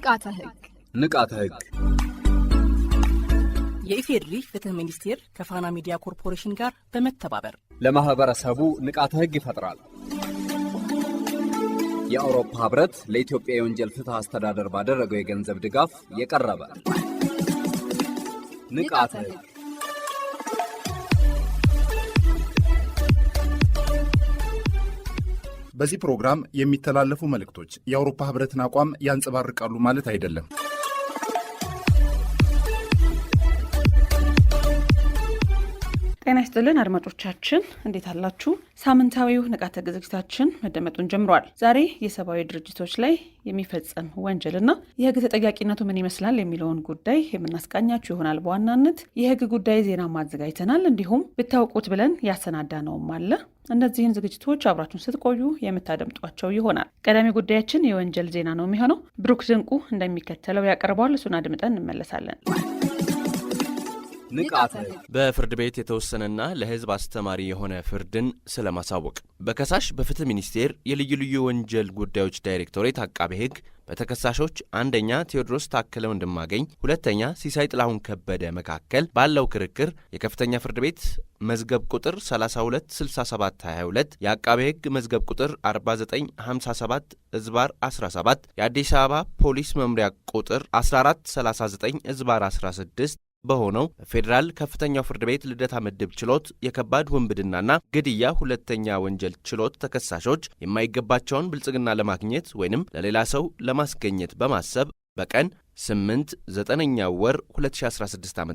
ንቃተ ህግ የኢፌድሪ ፍትህ ሚኒስቴር ከፋና ሚዲያ ኮርፖሬሽን ጋር በመተባበር ለማህበረሰቡ ንቃተ ህግ ይፈጥራል። የአውሮፓ ህብረት ለኢትዮጵያ የወንጀል ፍትህ አስተዳደር ባደረገው የገንዘብ ድጋፍ የቀረበ ንቃተ ህግ። በዚህ ፕሮግራም የሚተላለፉ መልእክቶች የአውሮፓ ህብረትን አቋም ያንጸባርቃሉ ማለት አይደለም። ጤና ይስጥልን አድማጮቻችን፣ እንዴት አላችሁ? ሳምንታዊው ንቃተ ህግ ዝግጅታችን መደመጡን ጀምሯል። ዛሬ የሰብአዊ ድርጅቶች ላይ የሚፈጸም ወንጀልና የህግ ተጠያቂነቱ ምን ይመስላል የሚለውን ጉዳይ የምናስቃኛችሁ ይሆናል። በዋናነት የህግ ጉዳይ ዜና ማዘጋጅተናል። እንዲሁም ብታውቁት ብለን ያሰናዳነውም አለ። እነዚህን ዝግጅቶች አብራችሁን ስትቆዩ የምታደምጧቸው ይሆናል። ቀዳሚ ጉዳያችን የወንጀል ዜና ነው የሚሆነው። ብሩክ ድንቁ እንደሚከተለው ያቀርበዋል። እሱን አድምጠን እንመለሳለን። በፍርድ ቤት የተወሰነና ለህዝብ አስተማሪ የሆነ ፍርድን ስለማሳወቅ በከሳሽ በፍትህ ሚኒስቴር የልዩ ልዩ ወንጀል ጉዳዮች ዳይሬክቶሬት አቃቤ ህግ በተከሳሾች አንደኛ ቴዎድሮስ ታከለ ወንድማገኝ፣ ሁለተኛ ሲሳይ ጥላሁን ከበደ መካከል ባለው ክርክር የከፍተኛ ፍርድ ቤት መዝገብ ቁጥር 326722 የአቃቤ ህግ መዝገብ ቁጥር 4957/17 የአዲስ አበባ ፖሊስ መምሪያ ቁጥር 1439/16 በሆነው ፌዴራል ከፍተኛው ፍርድ ቤት ልደታ ምድብ ችሎት የከባድ ውንብድናና ግድያ ሁለተኛ ወንጀል ችሎት ተከሳሾች የማይገባቸውን ብልጽግና ለማግኘት ወይንም ለሌላ ሰው ለማስገኘት በማሰብ በቀን 8/9 ወር 2016 ዓ.ም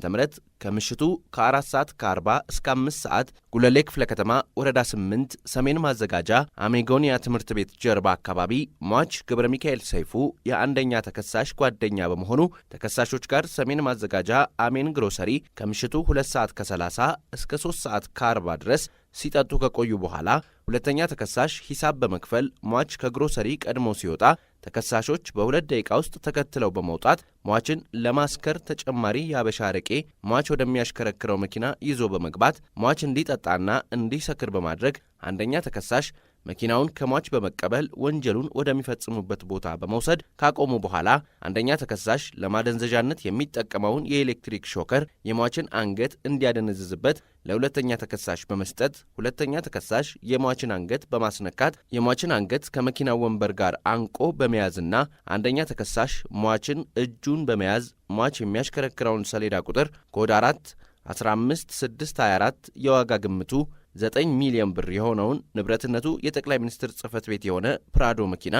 ከምሽቱ ከ4:40 እስከ 5 ጉለሌ ክፍለ ከተማ ወረዳ 8 ሰሜን ማዘጋጃ አሜጎኒያ ትምህርት ቤት ጀርባ አካባቢ ሟች ገብረ ሚካኤል ሰይፉ የአንደኛ ተከሳሽ ጓደኛ በመሆኑ ተከሳሾች ጋር ሰሜን ማዘጋጃ አሜን ግሮሰሪ ከምሽቱ 2:30 እስከ 3:40 ድረስ ሲጠጡ ከቆዩ በኋላ ሁለተኛ ተከሳሽ ሂሳብ በመክፈል ሟች ከግሮሰሪ ቀድሞ ሲወጣ ተከሳሾች በ2 ደቂቃ ውስጥ ተከትለው በመውጣት ሟችን ለማስከር ተጨማሪ የአበሻ አረቄ ሟች ወደሚያሽከረክረው መኪና ይዞ በመግባት ሟች እንዲጠጣና እንዲሰክር በማድረግ አንደኛ ተከሳሽ መኪናውን ከሟች በመቀበል ወንጀሉን ወደሚፈጽሙበት ቦታ በመውሰድ ካቆሙ በኋላ አንደኛ ተከሳሽ ለማደንዘዣነት የሚጠቀመውን የኤሌክትሪክ ሾከር የሟችን አንገት እንዲያደነዝዝበት ለሁለተኛ ተከሳሽ በመስጠት ሁለተኛ ተከሳሽ የሟችን አንገት በማስነካት የሟችን አንገት ከመኪናው ወንበር ጋር አንቆ በመያዝና አንደኛ ተከሳሽ ሟችን እጁን በመያዝ ሟች የሚያሽከረክረውን ሰሌዳ ቁጥር ኮድ 415624 የዋጋ ግምቱ 9 ሚሊዮን ብር የሆነውን ንብረትነቱ የጠቅላይ ሚኒስትር ጽሕፈት ቤት የሆነ ፕራዶ መኪና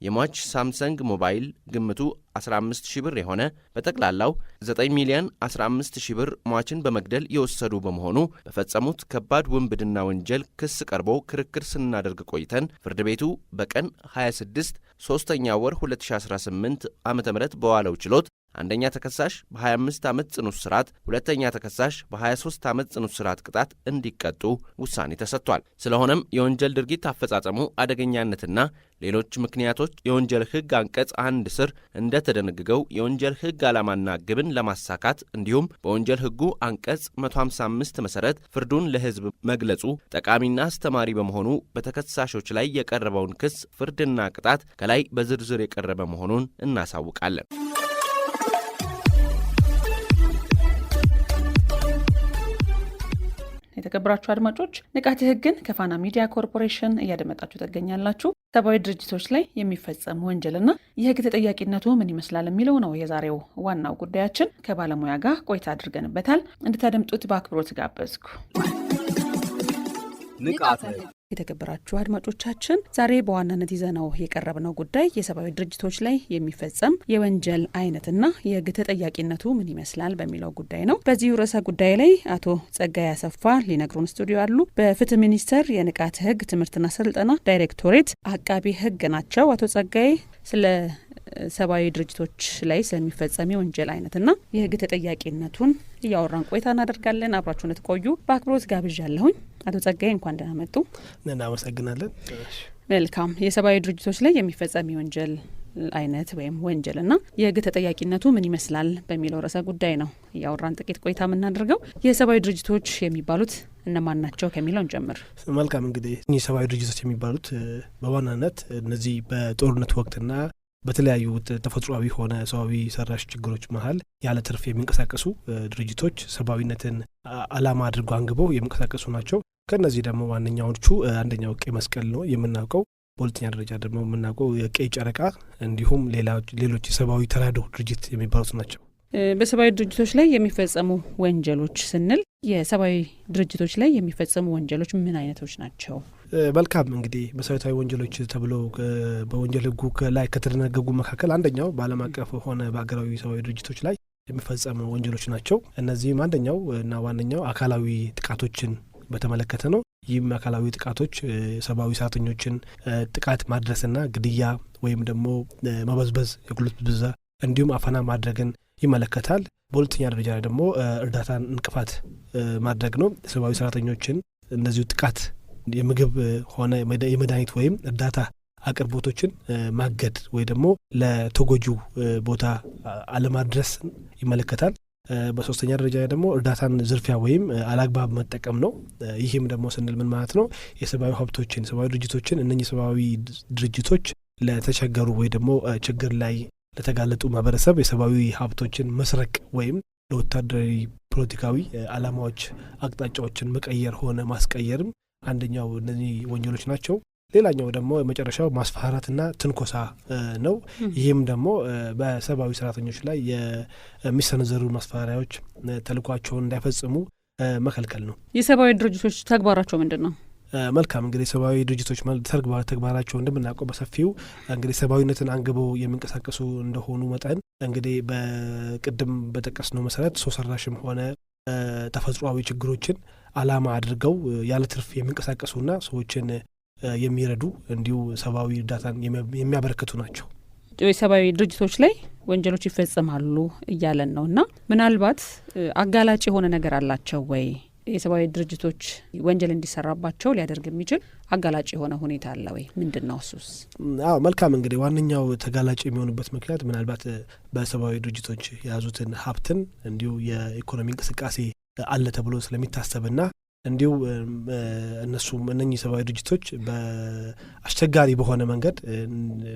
የሟች ሳምሰንግ ሞባይል ግምቱ 15,000 ብር የሆነ በጠቅላላው 9,015,000 ብር ሟችን በመግደል የወሰዱ በመሆኑ በፈጸሙት ከባድ ውንብድና ወንጀል ክስ ቀርቦ ክርክር ስናደርግ ቆይተን ፍርድ ቤቱ በቀን 26 3ኛ ወር 2018 ዓ.ም በዋለው ችሎት አንደኛ ተከሳሽ በ25 ዓመት ጽኑ እስራት፣ ሁለተኛ ተከሳሽ በ23 ዓመት ጽኑ እስራት ቅጣት እንዲቀጡ ውሳኔ ተሰጥቷል። ስለሆነም የወንጀል ድርጊት አፈጻጸሙ አደገኛነትና ሌሎች ምክንያቶች የወንጀል ሕግ አንቀጽ 1 ስር እንደተደነገገው የወንጀል ሕግ ዓላማና ግብን ለማሳካት እንዲሁም በወንጀል ሕጉ አንቀጽ 155 መሠረት ፍርዱን ለሕዝብ መግለጹ ጠቃሚና አስተማሪ በመሆኑ በተከሳሾች ላይ የቀረበውን ክስ ፍርድና ቅጣት ከላይ በዝርዝር የቀረበ መሆኑን እናሳውቃለን። የተከበራችሁ አድማጮች ንቃተ ህግን ከፋና ሚዲያ ኮርፖሬሽን እያደመጣችሁ ትገኛላችሁ። ሰብአዊ ድርጅቶች ላይ የሚፈጸም ወንጀልና የህግ ተጠያቂነቱ ምን ይመስላል የሚለው ነው የዛሬው ዋናው ጉዳያችን። ከባለሙያ ጋር ቆይታ አድርገንበታል። እንድታደምጡት በአክብሮት ጋበዝኩ። ንቃተ ህግ። የተከበራችሁ አድማጮቻችን ዛሬ በዋናነት ይዘነው የቀረብነው ጉዳይ የሰብአዊ ድርጅቶች ላይ የሚፈጸም የወንጀል አይነትና የህግ ተጠያቂነቱ ምን ይመስላል በሚለው ጉዳይ ነው። በዚሁ ርዕሰ ጉዳይ ላይ አቶ ጸጋዬ አሰፋ ሊነግሩን ስቱዲዮ አሉ። በፍትህ ሚኒስቴር የንቃተ ህግ ትምህርትና ስልጠና ዳይሬክቶሬት አቃቢ ህግ ናቸው። አቶ ጸጋዬ ስለ ሰብአዊ ድርጅቶች ላይ ስለሚፈጸም የወንጀል አይነትና የህግ ተጠያቂነቱን እያወራን ቆይታ እናደርጋለን። አብራችሁን ትቆዩ በአክብሮት ጋብዣለሁኝ። አቶ ጸጋዬ እንኳን ደህና መጡ። እናመሰግናለን። መልካም። የሰብአዊ ድርጅቶች ላይ የሚፈጸም የወንጀል አይነት ወይም ወንጀልና የህግ ተጠያቂነቱ ምን ይመስላል በሚለው ርዕሰ ጉዳይ ነው እያወራን ጥቂት ቆይታ የምናደርገው። የሰብአዊ ድርጅቶች የሚባሉት እነማን ናቸው ከሚለው እንጀምር። መልካም። እንግዲህ የሰብአዊ ድርጅቶች የሚባሉት በዋናነት እነዚህ በጦርነት ወቅትና በተለያዩ ተፈጥሯዊ ሆነ ሰዋዊ ሰራሽ ችግሮች መሀል ያለ ትርፍ የሚንቀሳቀሱ ድርጅቶች ሰብአዊነትን አላማ አድርገው አንግበው የሚንቀሳቀሱ ናቸው። ከነዚህ ደግሞ ዋነኛዎቹ አንደኛው ቀይ መስቀል ነው የምናውቀው። በሁለተኛ ደረጃ ደግሞ የምናውቀው የቀይ ጨረቃ እንዲሁም ሌሎች የሰብአዊ ተራድኦ ድርጅት የሚባሉት ናቸው። በሰብአዊ ድርጅቶች ላይ የሚፈጸሙ ወንጀሎች ስንል የሰብአዊ ድርጅቶች ላይ የሚፈጸሙ ወንጀሎች ምን አይነቶች ናቸው? መልካም እንግዲህ መሰረታዊ ወንጀሎች ተብሎ በወንጀል ሕጉ ላይ ከተደነገጉ መካከል አንደኛው በዓለም አቀፍ ሆነ በሀገራዊ ሰብአዊ ድርጅቶች ላይ የሚፈጸሙ ወንጀሎች ናቸው። እነዚህም አንደኛው እና ዋነኛው አካላዊ ጥቃቶችን በተመለከተ ነው። ይህም አካላዊ ጥቃቶች ሰብአዊ ሰራተኞችን ጥቃት ማድረስና ግድያ ወይም ደግሞ መበዝበዝ፣ የጉልበት ብዝበዛ እንዲሁም አፈና ማድረግን ይመለከታል። በሁለተኛ ደረጃ ላይ ደግሞ እርዳታን እንቅፋት ማድረግ ነው። ሰብአዊ ሰራተኞችን እንደዚሁ ጥቃት የምግብ ሆነ የመድኃኒት ወይም እርዳታ አቅርቦቶችን ማገድ ወይ ደግሞ ለተጎጂው ቦታ አለማድረስ ይመለከታል። በሶስተኛ ደረጃ ደግሞ እርዳታን ዝርፊያ ወይም አላግባብ መጠቀም ነው። ይህም ደግሞ ስንል ምን ማለት ነው? የሰብአዊ ሀብቶችን ሰብአዊ ድርጅቶችን እነኚህ ሰብአዊ ድርጅቶች ለተቸገሩ ወይ ደግሞ ችግር ላይ ለተጋለጡ ማህበረሰብ የሰብአዊ ሀብቶችን መስረቅ ወይም ለወታደራዊ ፖለቲካዊ አላማዎች አቅጣጫዎችን መቀየር ሆነ ማስቀየርም አንደኛው እነዚህ ወንጀሎች ናቸው። ሌላኛው ደግሞ የመጨረሻው ማስፈራራትና ትንኮሳ ነው። ይህም ደግሞ በሰብአዊ ሰራተኞች ላይ የሚሰነዘሩ ማስፈራሪያዎች ተልኳቸውን እንዳይፈጽሙ መከልከል ነው። የሰብአዊ ድርጅቶች ተግባራቸው ምንድን ነው? መልካም እንግዲህ ሰብአዊ ድርጅቶች ተግባራቸው እንደምናውቀው በሰፊው እንግዲህ ሰብአዊነትን አንግበው የሚንቀሳቀሱ እንደሆኑ መጠን እንግዲህ በቅድም በጠቀስነው መሰረት ሰው ሰራሽም ሆነ ተፈጥሯዊ ችግሮችን አላማ አድርገው ያለ ትርፍ የሚንቀሳቀሱና ሰዎችን የሚረዱ እንዲሁ ሰብአዊ እርዳታን የሚያበረክቱ ናቸው። የሰብአዊ ድርጅቶች ላይ ወንጀሎች ይፈጸማሉ እያለን ነው እና ምናልባት አጋላጭ የሆነ ነገር አላቸው ወይ? የሰብአዊ ድርጅቶች ወንጀል እንዲሰራባቸው ሊያደርግ የሚችል አጋላጭ የሆነ ሁኔታ አለ ወይ? ምንድን ነው እሱስ? መልካም እንግዲህ ዋነኛው ተጋላጭ የሚሆኑበት ምክንያት ምናልባት በሰብአዊ ድርጅቶች የያዙትን ሀብትን እንዲሁ የኢኮኖሚ እንቅስቃሴ አለ ተብሎ ስለሚታሰብና እንዲሁ እነሱም እነኚህ ሰብአዊ ድርጅቶች በአስቸጋሪ በሆነ መንገድ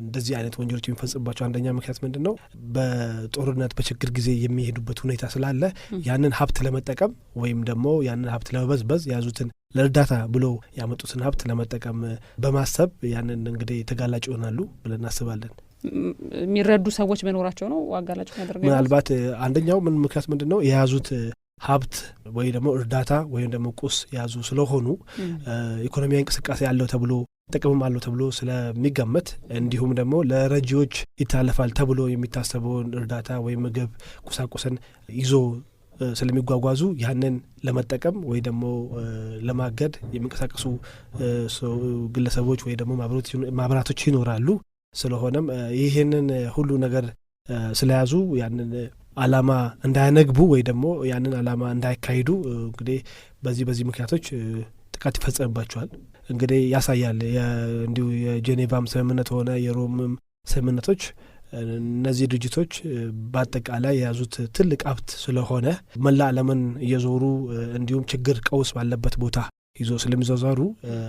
እንደዚህ አይነት ወንጀሎች የሚፈጽምባቸው አንደኛ ምክንያት ምንድን ነው? በጦርነት በችግር ጊዜ የሚሄዱበት ሁኔታ ስላለ ያንን ሀብት ለመጠቀም ወይም ደግሞ ያንን ሀብት ለመበዝበዝ የያዙትን ለእርዳታ ብሎ ያመጡትን ሀብት ለመጠቀም በማሰብ ያንን እንግዲህ ተጋላጭ ይሆናሉ ብለን እናስባለን። የሚረዱ ሰዎች መኖራቸው ነው አጋላጭ ያደርጋል። ምናልባት አንደኛው ምን ምክንያት ምንድን ነው? የያዙት ሀብት ወይ ደግሞ እርዳታ ወይም ደግሞ ቁስ የያዙ ስለሆኑ ኢኮኖሚያዊ እንቅስቃሴ ያለው ተብሎ ጥቅምም አለው ተብሎ ስለሚገመት እንዲሁም ደግሞ ለረጂዎች ይታለፋል ተብሎ የሚታሰበውን እርዳታ ወይም ምግብ ቁሳቁስን ይዞ ስለሚጓጓዙ ያንን ለመጠቀም ወይ ደግሞ ለማገድ የሚንቀሳቀሱ ግለሰቦች ወይ ደግሞ ማህበራቶች ይኖራሉ። ስለሆነም ይህንን ሁሉ ነገር ስለያዙ ያንን አላማ እንዳያነግቡ ወይ ደግሞ ያንን አላማ እንዳይካሂዱ እንግዲህ በዚህ ምክንያቶች ጥቃት ይፈጸምባቸዋል። እንግዲህ ያሳያል እንዲሁ የጄኔቫም ስምምነት ሆነ የሮምም ስምምነቶች እነዚህ ድርጅቶች በአጠቃላይ የያዙት ትልቅ ሀብት ስለሆነ መላ ዓለምን እየዞሩ እንዲሁም ችግር ቀውስ ባለበት ቦታ ይዞ ስለሚዘዛሩ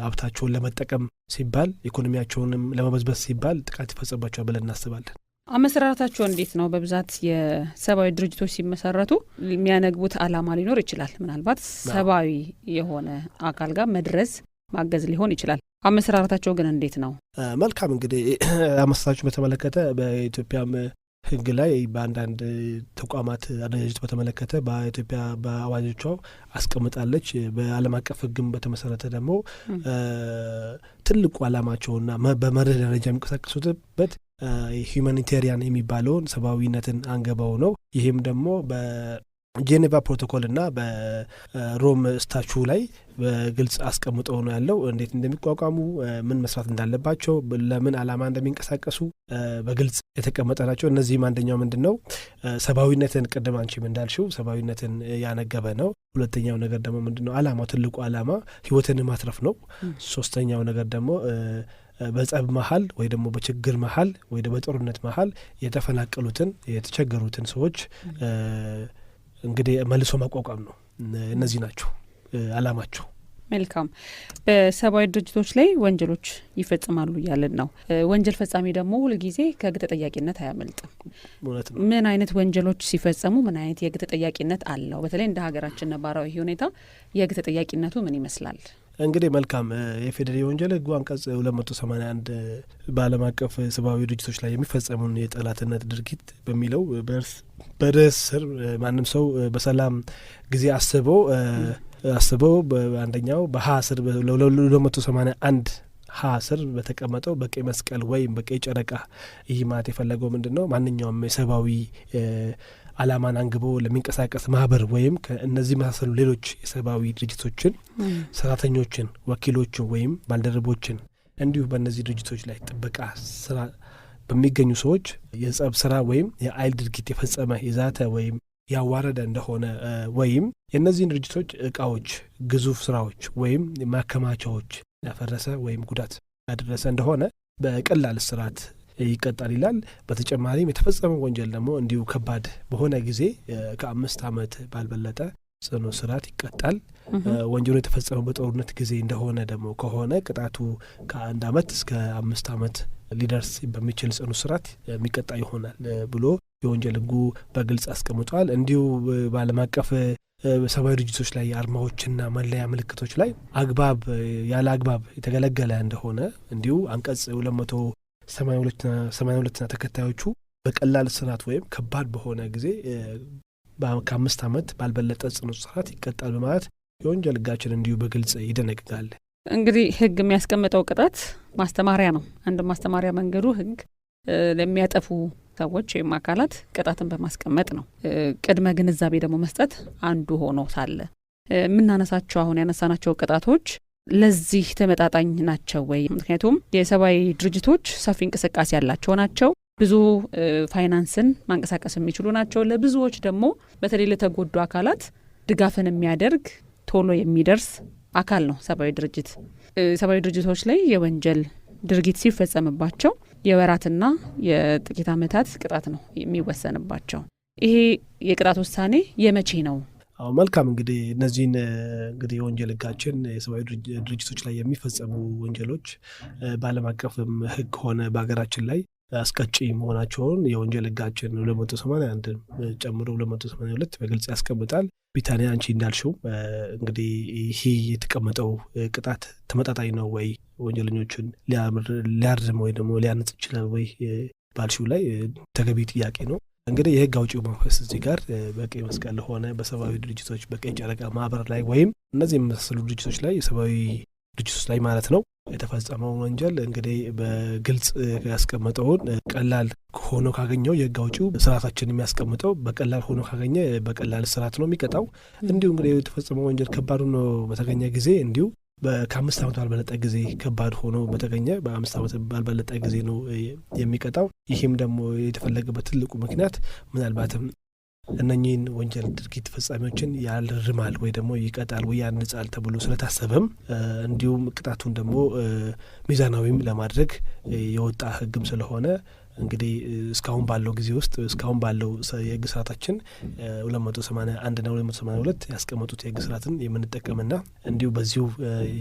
ሀብታቸውን ለመጠቀም ሲባል ኢኮኖሚያቸውንም ለመበዝበዝ ሲባል ጥቃት ይፈጸምባቸዋል ብለን እናስባለን። አመሰራረታቸው እንዴት ነው? በብዛት የሰብአዊ ድርጅቶች ሲመሰረቱ የሚያነግቡት አላማ ሊኖር ይችላል። ምናልባት ሰብአዊ የሆነ አካል ጋር መድረስ ማገዝ ሊሆን ይችላል። አመሰራረታቸው ግን እንዴት ነው? መልካም እንግዲህ አመሰራረታቸው በተመለከተ በኢትዮጵያም ሕግ ላይ በአንዳንድ ተቋማት አደረጃጀት በተመለከተ በኢትዮጵያ በአዋጆቿ አስቀምጣለች። በዓለም አቀፍ ሕግም በተመሰረተ ደግሞ ትልቁ አላማቸውና በመርህ ደረጃ የሚንቀሳቀሱበት ሂዩማኒቴሪያን የሚባለውን ሰብአዊነትን አንገባው ነው። ይህም ደግሞ በጄኔቫ ፕሮቶኮልና በሮም ስታቹ ላይ በግልጽ አስቀምጠው ነው ያለው። እንዴት እንደሚቋቋሙ፣ ምን መስራት እንዳለባቸው፣ ለምን አላማ እንደሚንቀሳቀሱ በግልጽ የተቀመጠ ናቸው። እነዚህም አንደኛው ምንድን ነው ሰብአዊነትን፣ ቅድም አንቺም እንዳልሽው ሰብአዊነትን ያነገበ ነው። ሁለተኛው ነገር ደግሞ ምንድን ነው አላማው፣ ትልቁ አላማ ህይወትን ማትረፍ ነው። ሶስተኛው ነገር ደግሞ በጸብ መሀል ወይ ደግሞ በችግር መሀል ወይ በጦርነት መሀል የተፈናቀሉትን የተቸገሩትን ሰዎች እንግዲህ መልሶ ማቋቋም ነው። እነዚህ ናቸው አላማቸው። መልካም። በሰብአዊ ድርጅቶች ላይ ወንጀሎች ይፈጽማሉ እያልን ነው። ወንጀል ፈጻሚ ደግሞ ሁልጊዜ ከህግ ተጠያቂነት አያመልጥም። ምን አይነት ወንጀሎች ሲፈጸሙ ምን አይነት የህግ ተጠያቂነት አለው? በተለይ እንደ ሀገራችን ነባራዊ ሁኔታ የህግ ተጠያቂነቱ ምን ይመስላል? እንግዲህ መልካም የፌዴራል የወንጀል ህጉ አንቀጽ 281 በዓለም አቀፍ ሰብአዊ ድርጅቶች ላይ የሚፈጸሙን የጠላትነት ድርጊት በሚለው በርዕስ ስር ማንም ሰው በሰላም ጊዜ አስበው በአንደኛው በሀ ስር 281 ሀ ስር በተቀመጠው በቀይ መስቀል ወይም በቀይ ጨረቃ ይህ ማለት የፈለገው ምንድን ነው? ማንኛውም የሰብአዊ አላማን አንግቦ ለሚንቀሳቀስ ማህበር ወይም ከእነዚህ መሳሰሉ ሌሎች የሰብአዊ ድርጅቶችን ሰራተኞችን፣ ወኪሎችን ወይም ባልደረቦችን እንዲሁ በእነዚህ ድርጅቶች ላይ ጥበቃ ስራ በሚገኙ ሰዎች የጸብ ስራ ወይም የአይል ድርጊት የፈጸመ የዛተ ወይም ያዋረደ እንደሆነ ወይም የእነዚህን ድርጅቶች እቃዎች፣ ግዙፍ ስራዎች ወይም ማከማቻዎች ያፈረሰ ወይም ጉዳት ያደረሰ እንደሆነ በቀላል እስራት ይቀጣል ይላል። በተጨማሪም የተፈጸመው ወንጀል ደግሞ እንዲሁ ከባድ በሆነ ጊዜ ከ5 ዓመት ባልበለጠ ጽኑ እስራት ይቀጣል። ወንጀሉ የተፈጸመው በጦርነት ጊዜ እንደሆነ ደግሞ ከሆነ ቅጣቱ ከ1 ዓመት እስከ 5 ዓመት ሊደርስ በሚችል ጽኑ እስራት የሚቀጣ ይሆናል ብሎ የወንጀል ህጉ በግልጽ አስቀምጧል። እንዲሁ በዓለም አቀፍ ሰብአዊ ድርጅቶች ላይ አርማዎችና መለያ ምልክቶች ላይ ያለ አግባብ የተገለገለ እንደሆነ እንዲሁ አንቀጽ 282ና ተከታዮቹ በቀላል እስራት ወይም ከባድ በሆነ ጊዜ ከ5 ዓመት ባልበለጠ ጽኑ እስራት ይቀጣል በማለት የወንጀል ህጋችን እንዲሁ በግልጽ ይደነግጋል። እንግዲህ ህግ የሚያስቀምጠው ቅጣት ማስተማሪያ ነው። አንድ ማስተማሪያ መንገዱ ህግ ለሚያጠፉ ሰዎች ወይም አካላት ቅጣትን በማስቀመጥ ነው። ቅድመ ግንዛቤ ደግሞ መስጠት አንዱ ሆኖ ሳለ የምናነሳቸው አሁን ያነሳናቸው ቅጣቶች ለዚህ ተመጣጣኝ ናቸው ወይ? ምክንያቱም የሰብአዊ ድርጅቶች ሰፊ እንቅስቃሴ ያላቸው ናቸው። ብዙ ፋይናንስን ማንቀሳቀስ የሚችሉ ናቸው። ለብዙዎች ደግሞ በተለይ ለተጎዱ አካላት ድጋፍን የሚያደርግ ቶሎ የሚደርስ አካል ነው ሰብአዊ ድርጅት። ሰብአዊ ድርጅቶች ላይ የወንጀል ድርጊት ሲፈጸምባቸው የወራትና የጥቂት ዓመታት ቅጣት ነው የሚወሰንባቸው። ይሄ የቅጣት ውሳኔ የመቼ ነው? መልካም እንግዲህ እነዚህን እንግዲህ የወንጀል ህጋችን የሰብአዊ ድርጅቶች ላይ የሚፈጸሙ ወንጀሎች በዓለም አቀፍም ህግ ሆነ በሀገራችን ላይ አስቀጪ መሆናቸውን የወንጀል ህጋችን 281 ጨምሮ 282 በግልጽ ያስቀምጣል። ቢታንያ አንቺ እንዳልሽው እንግዲህ ይህ የተቀመጠው ቅጣት ተመጣጣኝ ነው ወይ፣ ወንጀለኞችን ሊያርም ወይ ደግሞ ሊያነጽ ይችላል ወይ ባልሽው ላይ ተገቢ ጥያቄ ነው። እንግዲህ የህግ አውጪው መንፈስ እዚህ ጋር በቀይ መስቀል ሆነ በሰብአዊ ድርጅቶች በቀይ ጨረቃ ማህበር ላይ ወይም እነዚህ የመሳሰሉ ድርጅቶች ላይ የሰብአዊ ድርጅቶች ላይ ማለት ነው የተፈጸመው ወንጀል እንግዲህ በግልጽ ያስቀመጠውን ቀላል ሆኖ ካገኘው የህግ አውጪው ስርዓታችን የሚያስቀምጠው በቀላል ሆኖ ካገኘ በቀላል ስርዓት ነው የሚቀጣው። እንዲሁ እንግዲህ የተፈጸመው ወንጀል ከባድ ሆኖ በተገኘ ጊዜ እንዲሁ ከ5 ዓመት ባልበለጠ ጊዜ ከባድ ሆኖ በተገኘ በ5 ዓመት ባልበለጠ ጊዜ ነው የሚቀጣው። ይህም ደግሞ የተፈለገበት ትልቁ ምክንያት ምናልባትም እነኚህን ወንጀል ድርጊት ፈጻሚዎችን ያልርማል ወይ ደግሞ ይቀጣል ወይ ያንጻል ተብሎ ስለታሰበም እንዲሁም ቅጣቱን ደግሞ ሚዛናዊም ለማድረግ የወጣ ህግም ስለሆነ እንግዲህ እስካሁን ባለው ጊዜ ውስጥ እስካሁን ባለው የህግ ስርዓታችን 281 እና 282 ያስቀመጡት የህግ ስርዓትን የምንጠቀምና እንዲሁ በዚሁ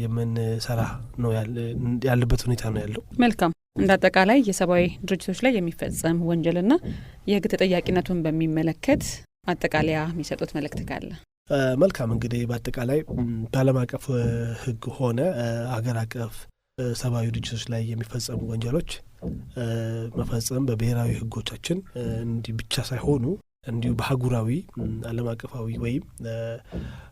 የምንሰራ ነው ያለበት ሁኔታ ነው ያለው። መልካም። እንደ አጠቃላይ የሰብአዊ ድርጅቶች ላይ የሚፈጸም ወንጀልና የህግ ተጠያቂነቱን በሚመለከት አጠቃለያ የሚሰጡት መልእክት ካለ? መልካም። እንግዲህ በአጠቃላይ በዓለም አቀፍ ህግ ሆነ ሀገር አቀፍ ሰብአዊ ድርጅቶች ላይ የሚፈጸሙ ወንጀሎች መፈጸም በብሔራዊ ህጎቻችን እንዲህ ብቻ ሳይሆኑ እንዲሁ በአህጉራዊ ዓለም አቀፋዊ ወይም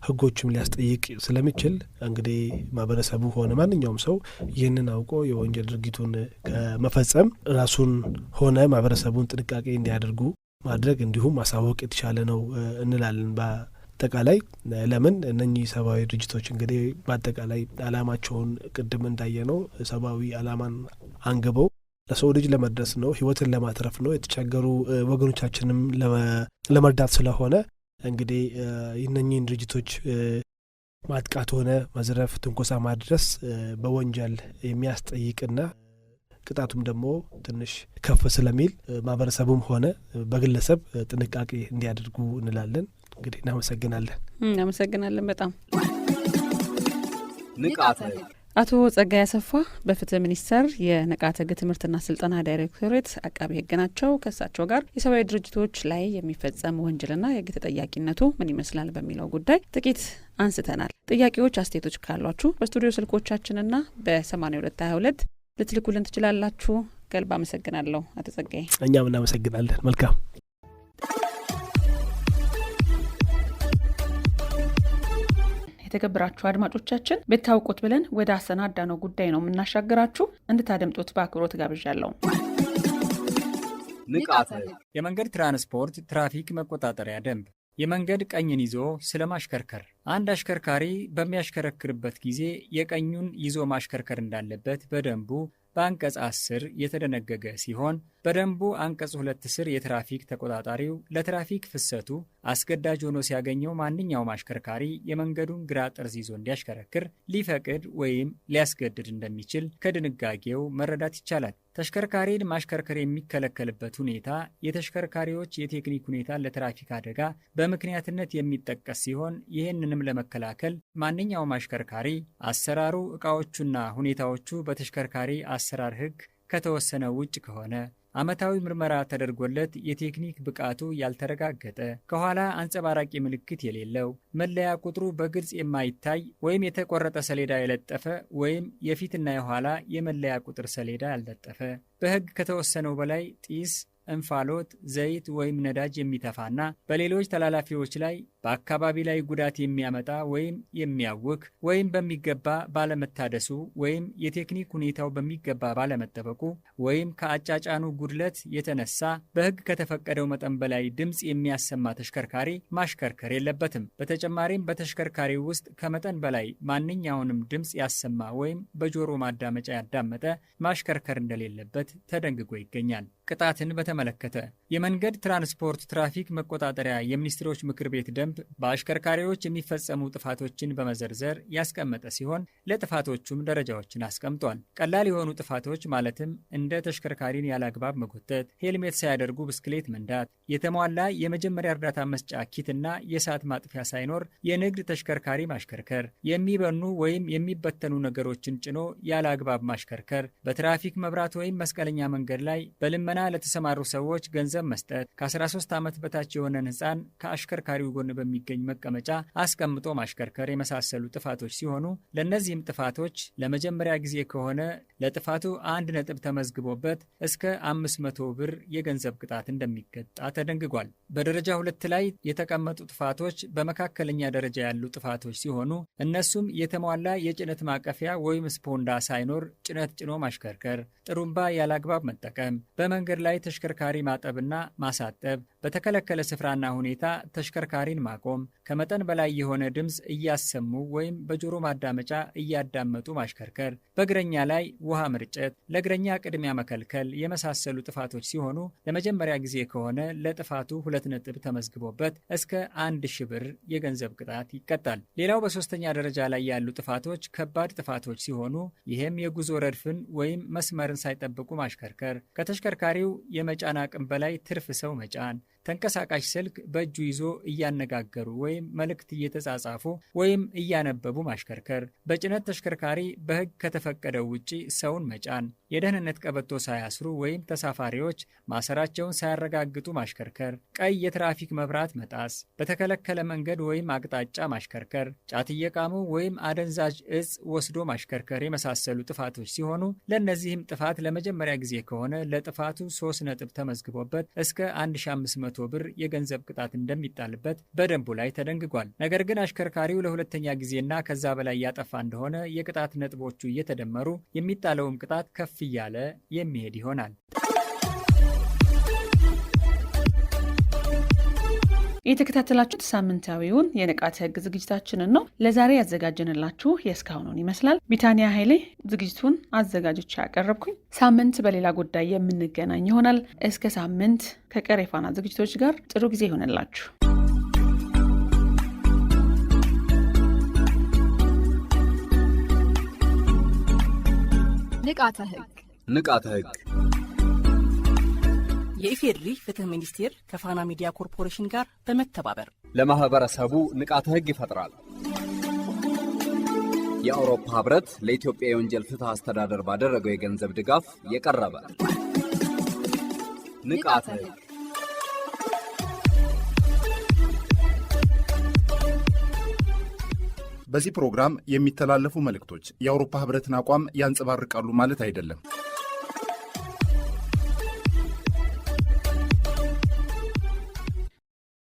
ህጎችም ሊያስጠይቅ ስለሚችል እንግዲህ ማህበረሰቡ ሆነ ማንኛውም ሰው ይህንን አውቆ የወንጀል ድርጊቱን ከመፈጸም ራሱን ሆነ ማህበረሰቡን ጥንቃቄ እንዲያደርጉ ማድረግ እንዲሁም ማሳወቅ የተሻለ ነው እንላለን። በአጠቃላይ ለምን እነኚህ ሰብአዊ ድርጅቶች እንግዲህ በአጠቃላይ አላማቸውን ቅድም እንዳየነው ሰብአዊ አላማን አንግበው ለሰው ልጅ ለመድረስ ነው፣ ህይወትን ለማትረፍ ነው፣ የተቸገሩ ወገኖቻችንም ለመርዳት ስለሆነ እንግዲህ እነኚህን ድርጅቶች ማጥቃት ሆነ መዝረፍ፣ ትንኮሳ ማድረስ በወንጀል የሚያስጠይቅና ቅጣቱም ደግሞ ትንሽ ከፍ ስለሚል ማህበረሰቡም ሆነ በግለሰብ ጥንቃቄ እንዲያደርጉ እንላለን። እንግዲህ እናመሰግናለን። እናመሰግናለን በጣም። ንቃተ ህግ። አቶ ጸጋይ አሰፋ በፍትህ ሚኒስቴር የንቃተ ህግ ትምህርትና ስልጠና ዳይሬክቶሬት አቃቤ ህግ ናቸው። ከእሳቸው ጋር የሰብአዊ ድርጅቶች ላይ የሚፈጸም ወንጀልና የህግ ተጠያቂነቱ ምን ይመስላል በሚለው ጉዳይ ጥቂት አንስተናል። ጥያቄዎች፣ አስተያየቶች ካሏችሁ በስቱዲዮ ስልኮቻችንና በ8222 ልትልኩልን ትችላላችሁ። ከልብ አመሰግናለሁ አቶ ጸጋይ። እኛም እናመሰግናለን። መልካም የተከበራችሁ አድማጮቻችን፣ ብታውቁት ብለን ወደ አሰናዳነው ጉዳይ ነው የምናሻገራችሁ። እንድታደምጡት በአክብሮት ጋብዣለሁ። ንቃተ ህግ። የመንገድ ትራንስፖርት ትራፊክ መቆጣጠሪያ ደንብ የመንገድ ቀኝን ይዞ ስለ ማሽከርከር። አንድ አሽከርካሪ በሚያሽከረክርበት ጊዜ የቀኙን ይዞ ማሽከርከር እንዳለበት በደንቡ በአንቀጽ 10 የተደነገገ ሲሆን በደንቡ አንቀጽ 2 ስር የትራፊክ ተቆጣጣሪው ለትራፊክ ፍሰቱ አስገዳጅ ሆኖ ሲያገኘው ማንኛውም አሽከርካሪ የመንገዱን ግራ ጠርዝ ይዞ እንዲያሽከረክር ሊፈቅድ ወይም ሊያስገድድ እንደሚችል ከድንጋጌው መረዳት ይቻላል። ተሽከርካሪን ማሽከርከር የሚከለከልበት ሁኔታ የተሽከርካሪዎች የቴክኒክ ሁኔታ ለትራፊክ አደጋ በምክንያትነት የሚጠቀስ ሲሆን ይህንንም ለመከላከል ማንኛውም አሽከርካሪ አሰራሩ፣ ዕቃዎቹና ሁኔታዎቹ በተሽከርካሪ አሰራር ሕግ ከተወሰነ ውጭ ከሆነ፣ ዓመታዊ ምርመራ ተደርጎለት የቴክኒክ ብቃቱ ያልተረጋገጠ፣ ከኋላ አንጸባራቂ ምልክት የሌለው፣ መለያ ቁጥሩ በግልጽ የማይታይ ወይም የተቆረጠ ሰሌዳ የለጠፈ ወይም የፊትና የኋላ የመለያ ቁጥር ሰሌዳ ያልለጠፈ፣ በሕግ ከተወሰነው በላይ ጢስ፣ እንፋሎት፣ ዘይት ወይም ነዳጅ የሚተፋና በሌሎች ተላላፊዎች ላይ በአካባቢ ላይ ጉዳት የሚያመጣ ወይም የሚያውክ ወይም በሚገባ ባለመታደሱ ወይም የቴክኒክ ሁኔታው በሚገባ ባለመጠበቁ ወይም ከአጫጫኑ ጉድለት የተነሳ በሕግ ከተፈቀደው መጠን በላይ ድምፅ የሚያሰማ ተሽከርካሪ ማሽከርከር የለበትም። በተጨማሪም በተሽከርካሪው ውስጥ ከመጠን በላይ ማንኛውንም ድምፅ ያሰማ ወይም በጆሮ ማዳመጫ ያዳመጠ ማሽከርከር እንደሌለበት ተደንግጎ ይገኛል። ቅጣትን በተመለከተ የመንገድ ትራንስፖርት ትራፊክ መቆጣጠሪያ የሚኒስትሮች ምክር ቤት ደንብ በአሽከርካሪዎች የሚፈጸሙ ጥፋቶችን በመዘርዘር ያስቀመጠ ሲሆን ለጥፋቶቹም ደረጃዎችን አስቀምጧል። ቀላል የሆኑ ጥፋቶች ማለትም እንደ ተሽከርካሪን ያለአግባብ መጎተት፣ ሄልሜት ሳያደርጉ ብስክሌት መንዳት፣ የተሟላ የመጀመሪያ እርዳታ መስጫ ኪትና የእሳት ማጥፊያ ሳይኖር የንግድ ተሽከርካሪ ማሽከርከር፣ የሚበኑ ወይም የሚበተኑ ነገሮችን ጭኖ ያለአግባብ ማሽከርከር፣ በትራፊክ መብራት ወይም መስቀለኛ መንገድ ላይ በልመና ለተሰማሩ ሰዎች ገንዘብ መስጠት፣ ከ13 ዓመት በታች የሆነን ሕፃን ከአሽከርካሪው ጎን በሚገኝ መቀመጫ አስቀምጦ ማሽከርከር የመሳሰሉ ጥፋቶች ሲሆኑ ለእነዚህም ጥፋቶች ለመጀመሪያ ጊዜ ከሆነ ለጥፋቱ 1 ነጥብ ተመዝግቦበት እስከ 500 ብር የገንዘብ ቅጣት እንደሚቀጣ ተደንግጓል። በደረጃ 2 ላይ የተቀመጡ ጥፋቶች በመካከለኛ ደረጃ ያሉ ጥፋቶች ሲሆኑ እነሱም የተሟላ የጭነት ማቀፊያ ወይም ስፖንዳ ሳይኖር ጭነት ጭኖ ማሽከርከር፣ ጥሩምባ ያላግባብ መጠቀም፣ በመንገድ ላይ ተሽከርካሪ ማጠብና ማሳጠብ፣ በተከለከለ ስፍራና ሁኔታ ተሽከርካሪን ማቆም፣ ከመጠን በላይ የሆነ ድምፅ እያሰሙ ወይም በጆሮ ማዳመጫ እያዳመጡ ማሽከርከር፣ በእግረኛ ላይ ውሃ መርጨት፣ ለእግረኛ ቅድሚያ መከልከል የመሳሰሉ ጥፋቶች ሲሆኑ ለመጀመሪያ ጊዜ ከሆነ ለጥፋቱ 2 ነጥብ ተመዝግቦበት እስከ 1000 ብር የገንዘብ ቅጣት ይቀጣል። ሌላው በሶስተኛ ደረጃ ላይ ያሉ ጥፋቶች ከባድ ጥፋቶች ሲሆኑ ይህም የጉዞ ረድፍን ወይም መስመርን ሳይጠብቁ ማሽከርከር፣ ከተሽከርካሪው የመጫን አቅም በላይ ትርፍ ሰው መጫን፣ ተንቀሳቃሽ ስልክ በእጁ ይዞ እያነጋገሩ ወይም መልእክት እየተጻጻፉ ወይም እያነበቡ ማሽከርከር፣ በጭነት ተሽከርካሪ በሕግ ከተፈቀደው ውጪ ሰውን መጫን፣ የደህንነት ቀበቶ ሳያስሩ ወይም ተሳፋሪዎች ማሰራቸውን ሳያረጋግጡ ማሽከርከር፣ ቀይ የትራፊክ መብራት መጣስ፣ በተከለከለ መንገድ ወይም አቅጣጫ ማሽከርከር፣ ጫት እየቃሙ ወይም አደንዛዥ እጽ ወስዶ ማሽከርከር የመሳሰሉ ጥፋቶች ሲሆኑ ለእነዚህም ጥፋት ለመጀመሪያ ጊዜ ከሆነ ለጥፋቱ 3 ነጥብ ተመዝግቦበት እስከ 1500 ብር የገንዘብ ቅጣት እንደሚጣልበት በደንቡ ላይ ተደንግጓል። ነገር ግን አሽከርካሪው ለሁለተኛ ጊዜና ከዛ በላይ ያጠፋ እንደሆነ የቅጣት ነጥቦቹ እየተደመሩ የሚጣለውም ቅጣት ከፍ እያለ የሚሄድ ይሆናል። የተከታተላችሁት ሳምንታዊውን የንቃተ ህግ ዝግጅታችንን ነው። ለዛሬ ያዘጋጀንላችሁ የእስካሁኑን ይመስላል። ቢታንያ ኃይሌ ዝግጅቱን አዘጋጆች ያቀረብኩኝ። ሳምንት በሌላ ጉዳይ የምንገናኝ ይሆናል። እስከ ሳምንት ከቀሪ ፋና ዝግጅቶች ጋር ጥሩ ጊዜ ይሆንላችሁ። ንቃተ ህግ። ንቃተ ህግ የኢፌዴሪ ፍትህ ሚኒስቴር ከፋና ሚዲያ ኮርፖሬሽን ጋር በመተባበር ለማህበረሰቡ ንቃተ ህግ ይፈጥራል። የአውሮፓ ህብረት ለኢትዮጵያ የወንጀል ፍትህ አስተዳደር ባደረገው የገንዘብ ድጋፍ የቀረበ ንቃተ ህግ። በዚህ ፕሮግራም የሚተላለፉ መልእክቶች የአውሮፓ ህብረትን አቋም ያንጸባርቃሉ ማለት አይደለም።